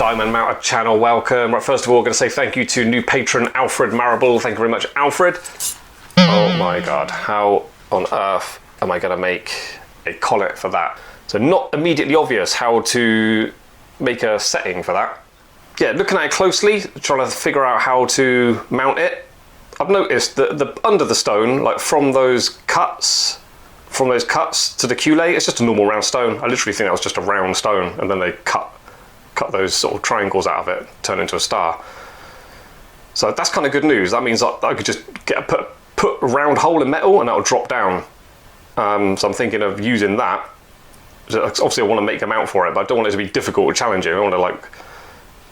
Diamond Mounter channel, welcome. Right, first of all, I'm going to say thank you to new patron Alfred Marable. Thank you very much, Alfred. Oh my god, how on earth am I going to make a collet for that? So not immediately obvious how to make a setting for that. Yeah, looking at it closely, trying to figure out how to mount it. I've noticed that under the stone, like from those cuts to the Collet, it's just a normal round stone. I literally think that was just a round stone, and then they cut those sort of triangles out of it, turn into a star. So that's kind of good news. That means I could just put a round hole in metal and that'll drop down. So I'm thinking of using that. Obviously I want to make a mount for it, but I don't want it to be difficult or challenging. I want to like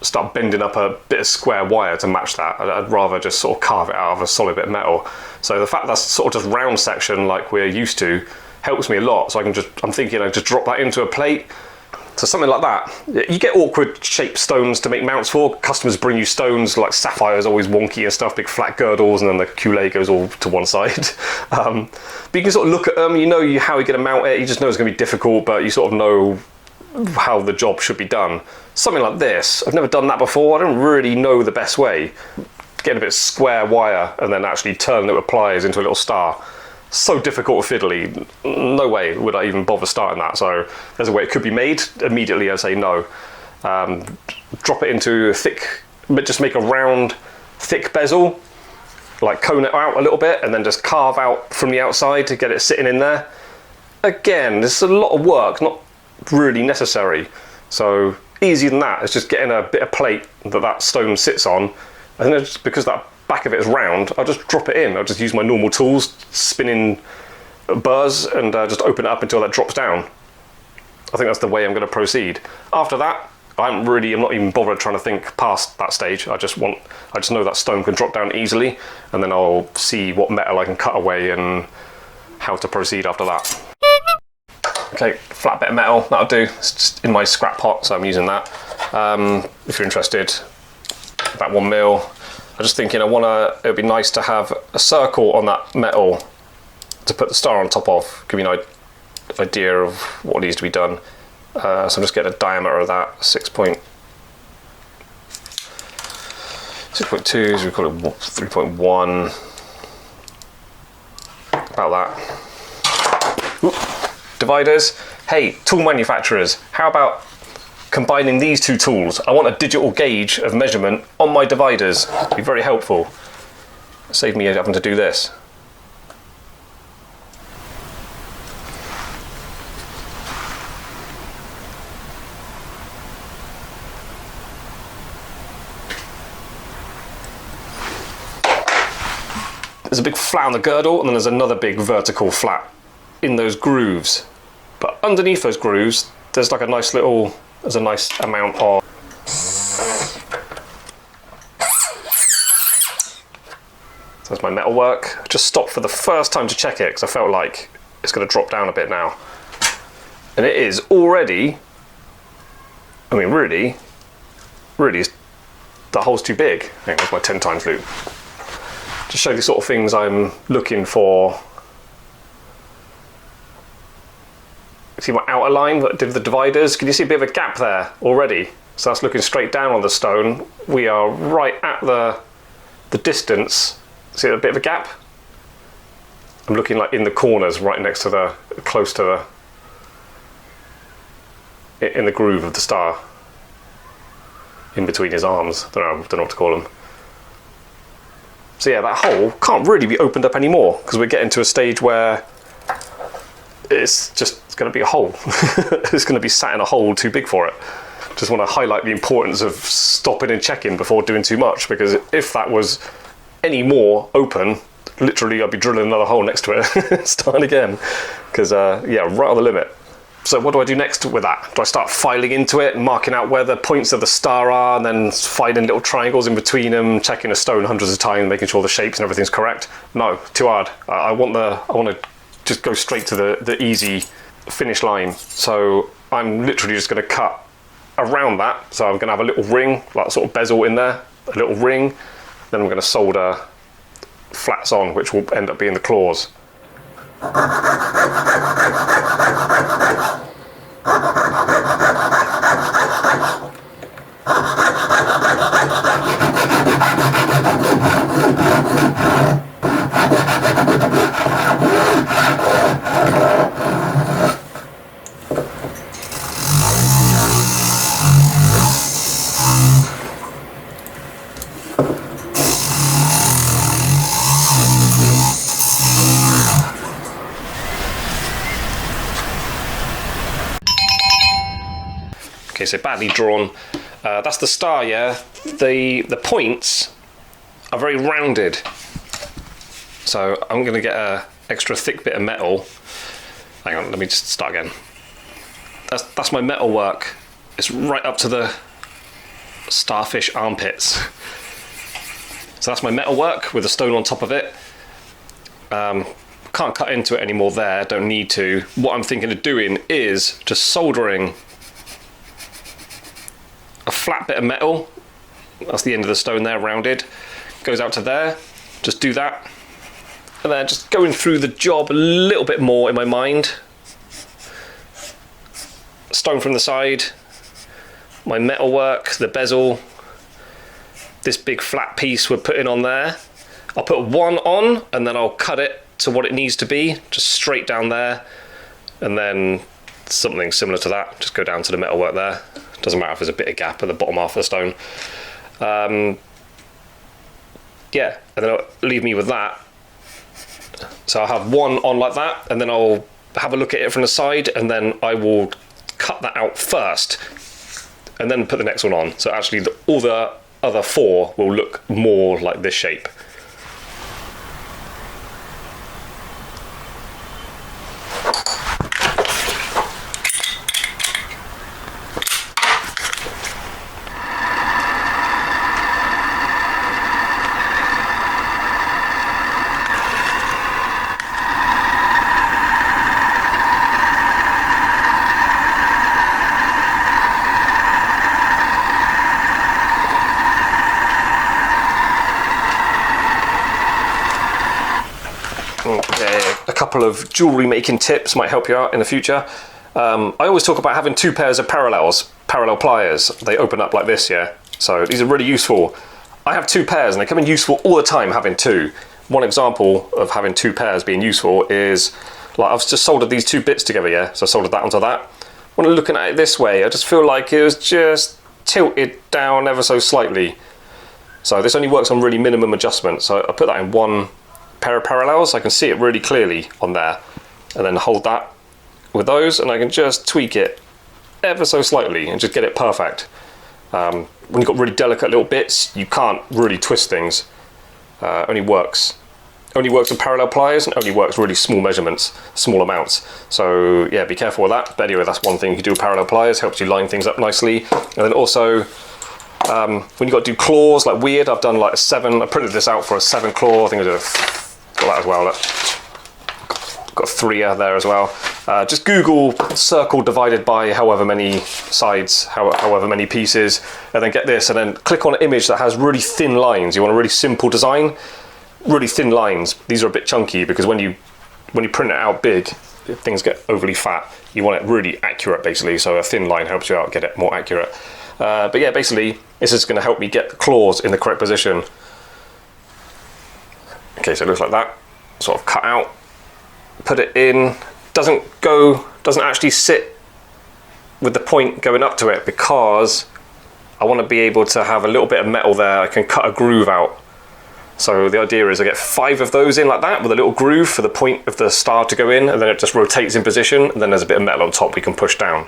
start bending up a bit of square wire to match that. I'd rather just sort of carve it out of a solid bit of metal. So the fact that's sort of just round section like we're used to helps me a lot. So I'm thinking I just drop that into a plate. So something like that. You get awkward shaped stones to make mounts for. Customers bring you stones like sapphire is always wonky and stuff, big flat girdles, and then the Collet goes all to one side. But you can sort of look at them, you know how you're going to mount it, you just know it's going to be difficult, but you sort of know how the job should be done. Something like this, I've never done that before, I don't really know the best way. Get a bit of square wire and then actually turn it with pliers into a little star. So difficult fiddly, no way would I even bother starting that. So there's a way it could be made. Immediately I say no. Drop it into a thick, but just make a round thick bezel, like cone it out a little bit and then just carve out from the outside to get it sitting in there. Again, this is a lot of work, not really necessary. So easier than that, it's just getting a bit of plate that stone sits on, and then just because that back of it is round, I'll just drop it in. I'll just use my normal tools, spinning burrs, and just open it up until that drops down. I think that's the way I'm going to proceed. After that, I'm not even bothered trying to think past that stage. I just know that stone can drop down easily, and then I'll see what metal I can cut away and how to proceed after that. Okay, flat bit of metal, that'll do. It's just in my scrap pot, so I'm using that. If you're interested, about 1 mil. I'm just thinking it would be nice to have a circle on that metal to put the star on top of, give you an idea of what needs to be done. So I'm just getting a diameter of that, 6.2, so we call it 3.1, about that. Oop. Dividers. Hey, tool manufacturers, how about combining these two tools? I want a digital gauge of measurement on my dividers. It'd be very helpful. Save me having to do this. There's a big flat on the girdle, and then there's another big vertical flat in those grooves. But underneath those grooves, there's like a nice little, there's a nice amount of there's my metal work. I just stopped for the first time to check it because I felt like it's going to drop down a bit now. And it is already, I mean really, the hole's too big. Hang on, there's my 10 times loop. Just show you the sort of things I'm looking for. See my outer line that did the dividers? Can you see a bit of a gap there already? So that's looking straight down on the stone. We are right at the distance. See a bit of a gap? I'm looking like in the corners, right next to close to in the groove of the star. In between his arms. Don't know what to call them. So yeah, that hole can't really be opened up anymore because we're getting to a stage where it's going to be a hole. It's going to be sat in a hole too big for it. Just want to highlight the importance of stopping and checking before doing too much, because if that was any more open, literally I'd be drilling another hole next to it, starting again, because yeah, right on the limit. So what do I do next with that? Do I start filing into it, marking out where the points of the star are, and then finding little triangles in between them, checking a stone hundreds of times, making sure the shapes and everything's correct? No, too hard. I want to just go straight to the easy finish line. So I'm literally just going to cut around that. So I'm going to have a little ring, like sort of bezel in there, a little ring. Then I'm going to solder flats on, which will end up being the claws. Okay, so badly drawn. That's the star, yeah. The points are very rounded. So I'm going to get a extra thick bit of metal. Hang on, let me just start again. That's my metal work. It's right up to the starfish armpits. So that's my metal work with a stone on top of it. Can't cut into it anymore there, don't need to. What I'm thinking of doing is just soldering a flat bit of metal. That's the end of the stone there, rounded. Goes out to there, just do that. And then just going through the job a little bit more in my mind. Stone from the side, my metal work, the bezel, this big flat piece we're putting on there. I'll put one on and then I'll cut it to what it needs to be, just straight down there, and then something similar to that, just go down to the metal work there. Doesn't matter if there's a bit of gap at the bottom half of the stone. Yeah, and then it'll leave me with that. So I'll have one on like that, and then I'll have a look at it from the side, and then I will cut that out first, and then put the next one on. So actually all the other four will look more like this shape. Okay, a couple of jewellery making tips might help you out in the future. I always talk about having two pairs of parallel pliers. They open up like this, yeah? So these are really useful. I have two pairs and they come in useful all the time having two. One example of having two pairs being useful is, like, I've just soldered these two bits together, yeah? So I soldered that onto that. When I'm looking at it this way, I just feel like it was just tilted down ever so slightly. So this only works on really minimum adjustments. So I put that in one pair of parallels. I can see it really clearly on there, and then hold that with those, and I can just tweak it ever so slightly and just get it perfect. When you've got really delicate little bits, you can't really twist things. Only works with parallel pliers, and only works really small measurements, small amounts. So yeah, be careful with that. But anyway, that's one thing you can do with parallel pliers, helps you line things up nicely. And then also, when you've got to do claws, like weird, I've done like a 7, I printed this out for a 7 claw, I think I did got that as well, look. Got a 3 there as well. Just Google circle divided by however many sides, however many pieces, and then get this, and then click on an image that has really thin lines. You want a really simple design, really thin lines. These are a bit chunky because when you print it out big, things get overly fat. You want it really accurate basically, so a thin line helps you out, get it more accurate. But yeah, basically this is going to help me get the claws in the correct position. Okay, so it looks like that, sort of cut out, put it in, doesn't actually sit with the point going up to it because I want to be able to have a little bit of metal there. I can cut a groove out. So the idea is I get 5 of those in like that with a little groove for the point of the star to go in, and then it just rotates in position, and then there's a bit of metal on top we can push down.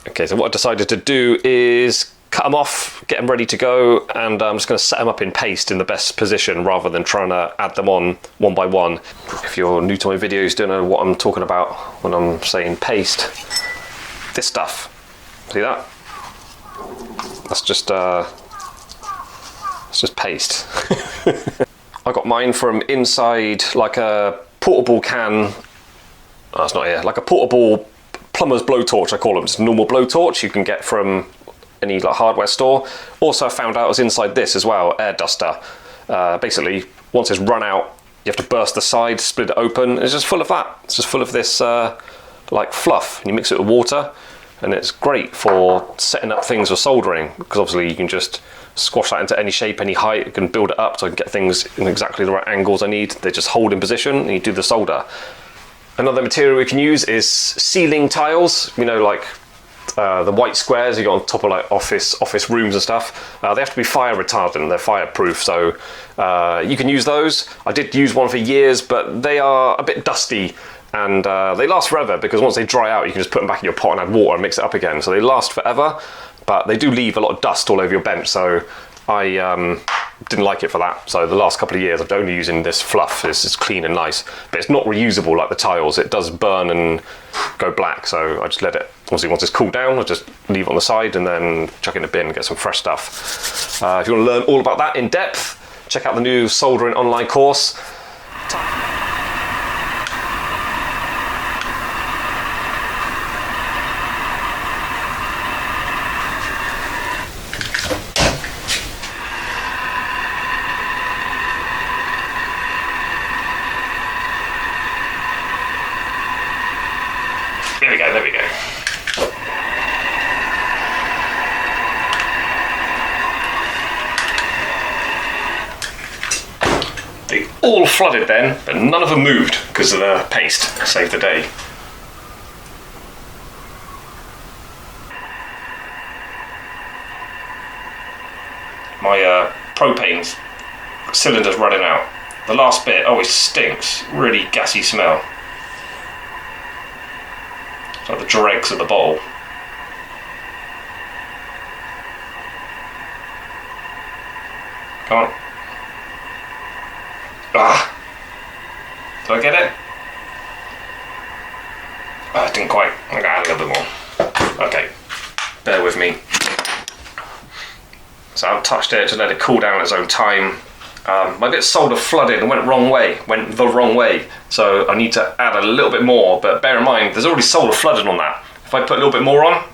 Okay, so what I decided to do is cut them off, get them ready to go, and I'm just going to set them up in paste in the best position rather than trying to add them on one by one. If you're new to my videos, don't know what I'm talking about when I'm saying paste. This stuff, see that? That's just paste. I got mine from inside like a portable can. Oh, it's not here. Like a portable plumber's blowtorch, I call them. Just a normal blowtorch you can get from any like hardware store. Also, I found out it was inside this as well, air duster. Basically, once it's run out, you have to burst the side, split it open. It's just full of that. It's just full of this like fluff. And you mix it with water, and it's great for setting up things for soldering, because obviously you can just squash that into any shape, any height. You can build it up so I can get things in exactly the right angles I need. They just hold in position and you do the solder. Another material we can use is ceiling tiles, you know, like the white squares you got on top of like office rooms and stuff. They have to be fire retardant, they're fireproof, so you can use those. I did use one for years, but they are a bit dusty. And they last forever because once they dry out, you can just put them back in your pot and add water and mix it up again. So they last forever, but they do leave a lot of dust all over your bench. So I didn't like it for that. So the last couple of years, I've only using this fluff. It's clean and nice, but it's not reusable like the tiles. It does burn and go black. So I just let it, obviously once it's cooled down, I just leave it on the side and then chuck it in the bin and get some fresh stuff. If you want to learn all about that in depth, check out the new Soldering online course. There we go. They all flooded then, but none of them moved because of the paste. Saved the day. My propane cylinder's running out. The last bit always stinks. Really gassy smell. Like the dregs of the bottle. Come on. Ah! Did I get it? I didn't quite. I'm gonna add a little bit more. Okay. Bear with me. So I've touched it to let it cool down at its own time. My bit of solder flooded and went the wrong way, so I need to add a little bit more, but bear in mind there's already solder flooded on that. If I put a little bit more on,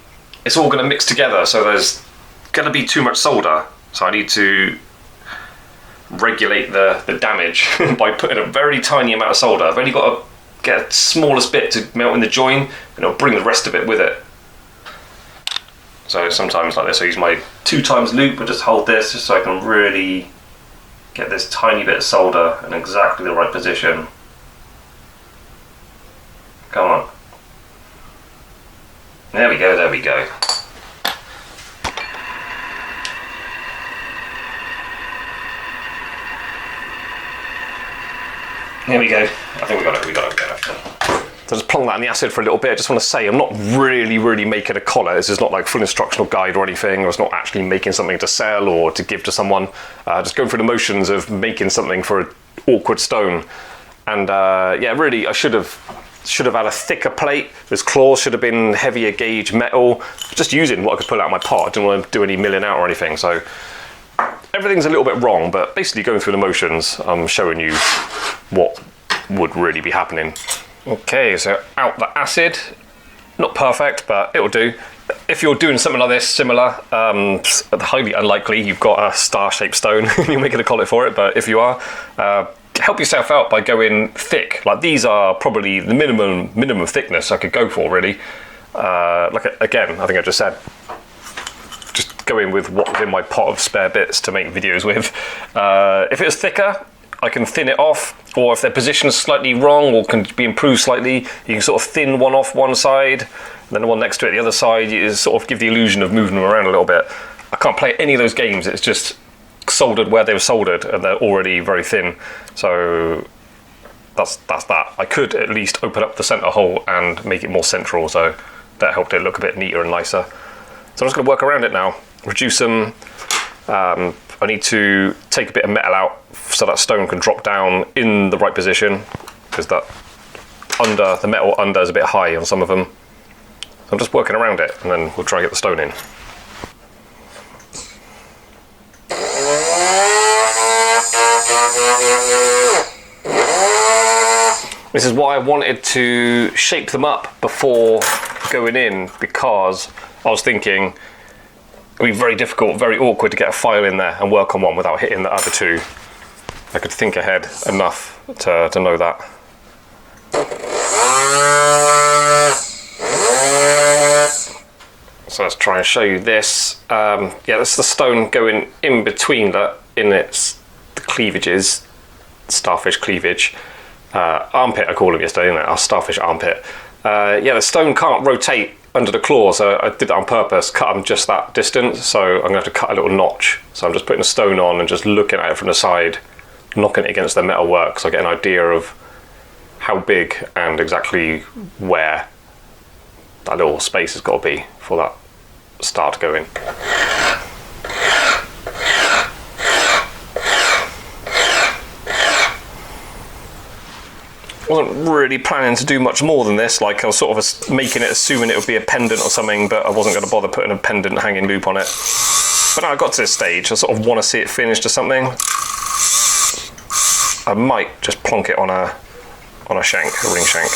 it's all going to mix together, so there's going to be too much solder, so I need to regulate the damage by putting a very tiny amount of solder. I've only got to get a smallest bit to melt in the join, and it'll bring the rest of it with it. So sometimes like this I use my 2x loop and just hold this just so I can really get this tiny bit of solder in exactly the right position. Come on. There we go, there we go. There we go. I think we got it. So just plonk that in the acid for a little bit. I just want to say I'm not really making a collar. This is not like full instructional guide or anything, or it's not actually making something to sell or to give to someone. Just going through the motions of making something for an awkward stone. And yeah, really, I should have had a thicker plate. This claws should have been heavier gauge metal. Just using what I could pull out of my pot. I didn't want to do any milling out or anything. So everything's a little bit wrong, but basically going through the motions, I'm showing you what would really be happening. Okay, so out the acid. Not perfect, but it'll do. If you're doing something like this, similar, highly unlikely you've got a star-shaped stone and you're making a collet for it, but if you are, help yourself out by going thick. Like these are probably the minimum thickness I could go for, really. Again, I think I just said, just go in with what was in my pot of spare bits to make videos with. If it was thicker, I can thin it off, or if their position is slightly wrong or can be improved slightly, you can sort of thin one off one side, and then the one next to it, the other side, you sort of give the illusion of moving them around a little bit. I can't play any of those games, it's just soldered where they were soldered, and they're already very thin. So that's that. I could at least open up the center hole and make it more central, so that helped it look a bit neater and nicer. So I'm just going to work around it now, reduce them. I need to take a bit of metal out so that stone can drop down in the right position, because that the metal under is a bit high on some of them. So I'm just working around it, and then we'll try and get the stone in. This is why I wanted to shape them up before going in, because I was thinking it would be very difficult, very awkward to get a file in there and work on one without hitting the other two. I could think ahead enough to know that. So let's try and show you this. Yeah, this is the stone going in between the cleavages, starfish cleavage. Armpit I called them yesterday, isn't it? Our starfish armpit. Yeah, the stone can't rotate under the claw, so I did that on purpose, cut them just that distance, so I'm going to have to cut a little notch. So I'm just putting a stone on and just looking at it from the side, knocking it against the metal work, so I get an idea of how big and exactly where that little space has got to be for that star to go in. Wasn't really planning to do much more than this, like I was sort of making it, assuming it would be a pendant or something, but I wasn't going to bother putting a pendant hanging loop on it. But now I got to this stage, I sort of want to see it finished or something. I might just plonk it on a shank, a ring shank.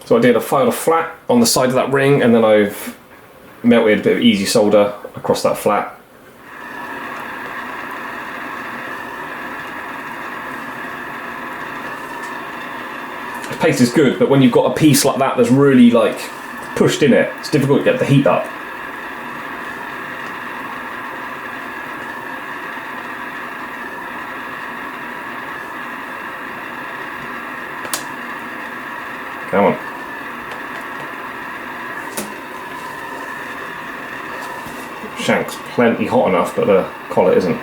So I did a filed a flat on the side of that ring, and then I've melted a bit of easy solder across that flat. The paste is good, but when you've got a piece like that that's really like pushed in it, it's difficult to get the heat up. Come on. Shank's plenty hot enough, but the collet isn't.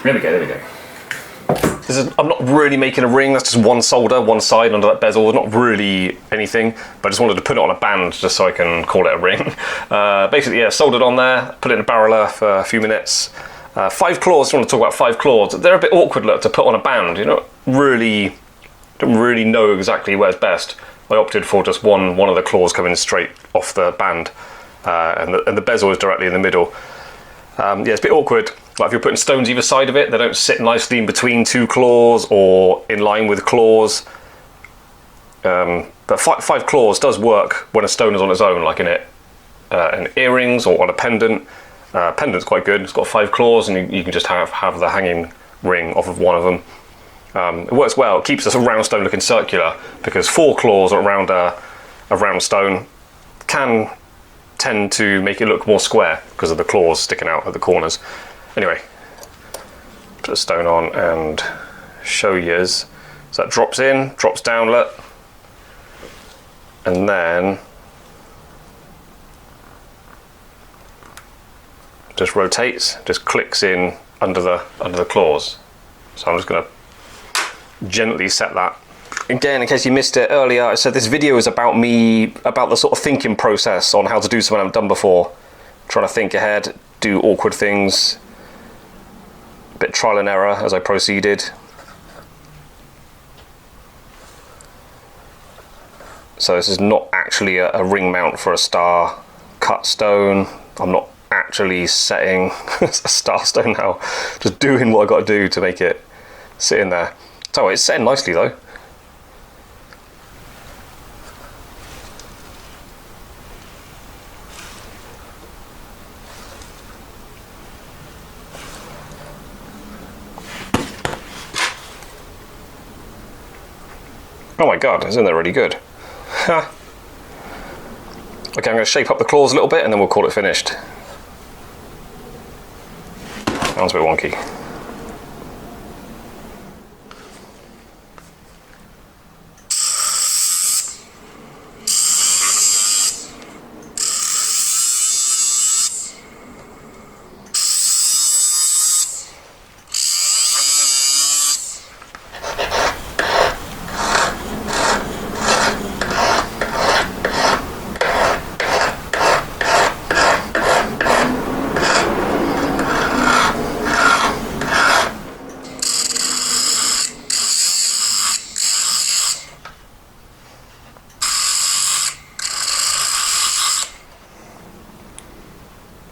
There we go, there we go. This is, I'm not really making a ring, that's just one solder, one side under that bezel, not really anything, but I just wanted to put it on a band just so I can call it a ring. Basically, yeah, soldered on there, put it in a barreler for a few minutes. 5 claws, I want to talk about 5 claws. They're a bit awkward, look, to put on a band. You don't really know exactly where's best. I opted for just one of the claws coming straight off the band, and the bezel is directly in the middle. Yeah, it's a bit awkward. Like if you're putting stones either side of it, they don't sit nicely in between 2 claws or in line with claws. But 5 claws does work when a stone is on its own, like in earrings or on a pendant. Pendant's quite good. It's got 5 claws, and you can just have the hanging ring off of one of them. It works well. It keeps a round stone looking circular, because 4 claws around a round stone can tend to make it look more square because of the claws sticking out at the corners. Anyway, put a stone on and show yous. So that drops in, drops down, look, and then just rotates, just clicks in under the claws. So I'm just going to gently set that. Again, in case you missed it earlier, I said this video is about the sort of thinking process on how to do something I haven't done before. Trying to think ahead, do awkward things, a bit trial and error as I proceeded. So this is not actually a ring mount for a star cut stone. I'm not actually setting a star stone now, just doing what I got to do to make it sit in there. So it's setting nicely though. Oh my god, it's in there really good. Okay, I'm going to shape up the claws a little bit and then we'll call it finished. That one's a bit wonky.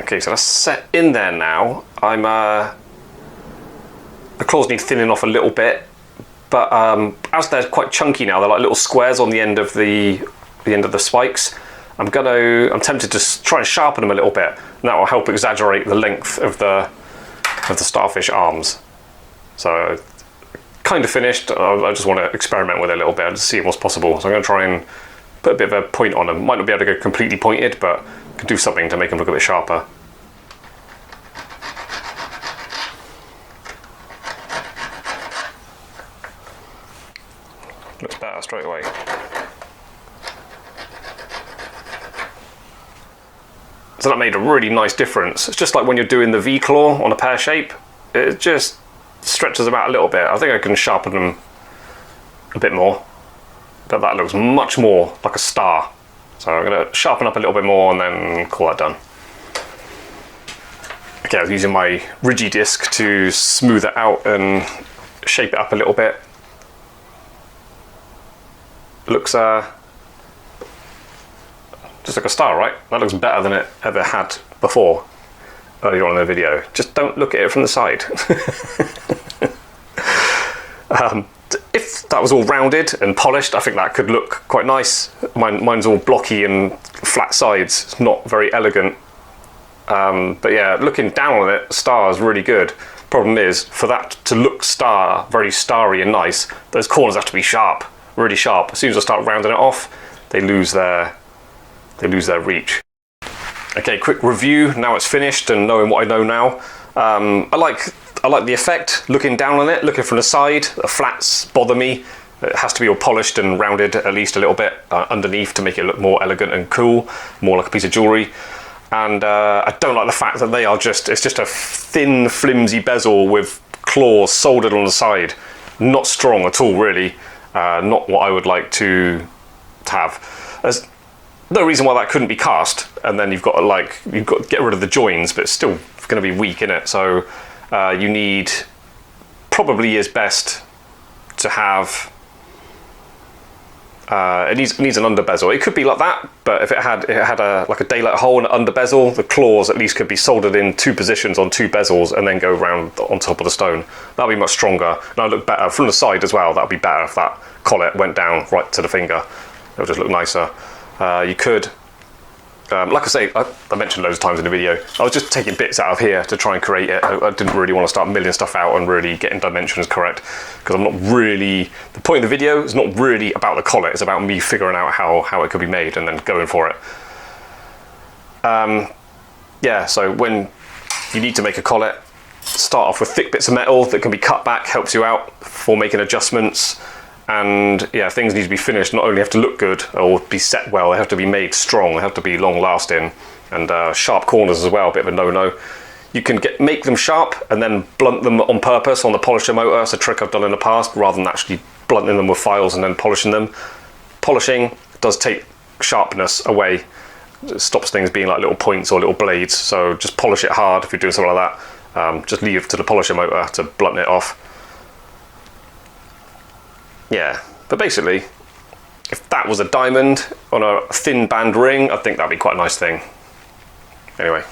Okay, so that's set in there now. The claws need thinning off a little bit, but as they're quite chunky now, they're like little squares on the end of the spikes. I'm tempted to try and sharpen them a little bit, and that will help exaggerate the length of the starfish arms. So kind of finished. I just want to experiment with it a little bit and see what's possible. So I'm going to try and put a bit of a point on them. Might not be able to go completely pointed, but can do something to make them look a bit sharper. Looks better straight away. So that made a really nice difference. It's just like when you're doing the V-claw on a pear shape, it just stretches them out a little bit. I think I can sharpen them a bit more, but that looks much more like a star. So I'm going to sharpen up a little bit more and then call that done. Okay, I was using my Ridgy disc to smooth it out and shape it up a little bit. Looks just like a star, right? That looks better than it ever had before, earlier on in the video. Just don't look at it from the side. If that was all rounded and polished, I think that could look quite nice. Mine's all blocky and flat sides. It's not very elegant. But yeah, looking down on it, star is really good. Problem is, for that to look very starry and nice, those corners have to be sharp, really sharp. As soon as I start rounding it off, they lose their reach. Okay, quick review. Now it's finished and knowing what I know now. I like the effect, looking down on it, looking from the side. The flats bother me. It has to be all polished and rounded at least a little bit underneath to make it look more elegant and cool, more like a piece of jewellery. And I don't like the fact that it's just a thin, flimsy bezel with claws soldered on the side. Not strong at all, really. Not what I would like to have. There's no reason why that couldn't be cast, and then you've got to get rid of the joins, but it's still going to be weak in it. So you need, probably is best to have. It needs an under bezel. It could be like that, but if it had like a daylight hole and an under bezel, the claws at least could be soldered in 2 positions on 2 bezels and then go around on top of the stone. That'd be much stronger, and I'd look better from the side as well. That'd be better if that collet went down right to the finger. It would just look nicer. You could, like I say, I mentioned loads of times in the video, I was just taking bits out of here to try and create it. I didn't really want to start milling stuff out and really getting dimensions correct, because I'm not really, the point of the video is not really about the collet, it's about me figuring out how it could be made and then going for it. Yeah, so when you need to make a collet, start off with thick bits of metal that can be cut back, helps you out for making adjustments. And yeah, things need to be finished, not only have to look good or be set well, they have to be made strong, they have to be long lasting, and sharp corners as well, a bit of a no-no. You can make them sharp and then blunt them on purpose on the polisher motor. It's a trick I've done in the past, rather than actually blunting them with files and then polishing them. Polishing does take sharpness away. It stops things being like little points or little blades, so just polish it hard if you're doing something like that. Just leave it to the polisher motor to blunt it off. Yeah, but basically, if that was a diamond on a thin band ring, I think that'd be quite a nice thing. Anyway,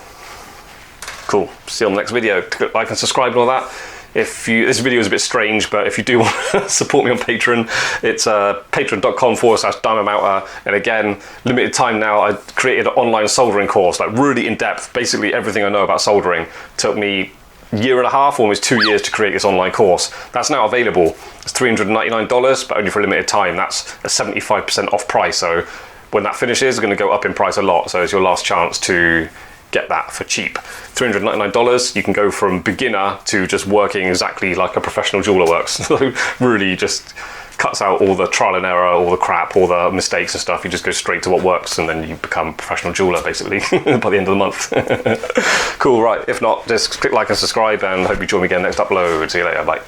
cool. See you on the next video. Like and subscribe and all that. This video is a bit strange, but if you do want to support me on Patreon, it's patreon.com/diamondmelter. And again, limited time now, I created an online soldering course, like really in depth. Basically everything I know about soldering. Took me year and a half, almost 2 years to create this online course. That's now available. It's $399, but only for a limited time. That's a 75% off price. So when that finishes, it's going to go up in price a lot. So it's your last chance to get that for cheap. $399, you can go from beginner to just working exactly like a professional jeweler works. So really just cuts out all the trial and error, all the crap, all the mistakes and stuff. You just go straight to what works, and then you become a professional jeweler basically by the end of the month. Cool, right, if not, just click like and subscribe, and hope you join me again next upload. See you later, bye.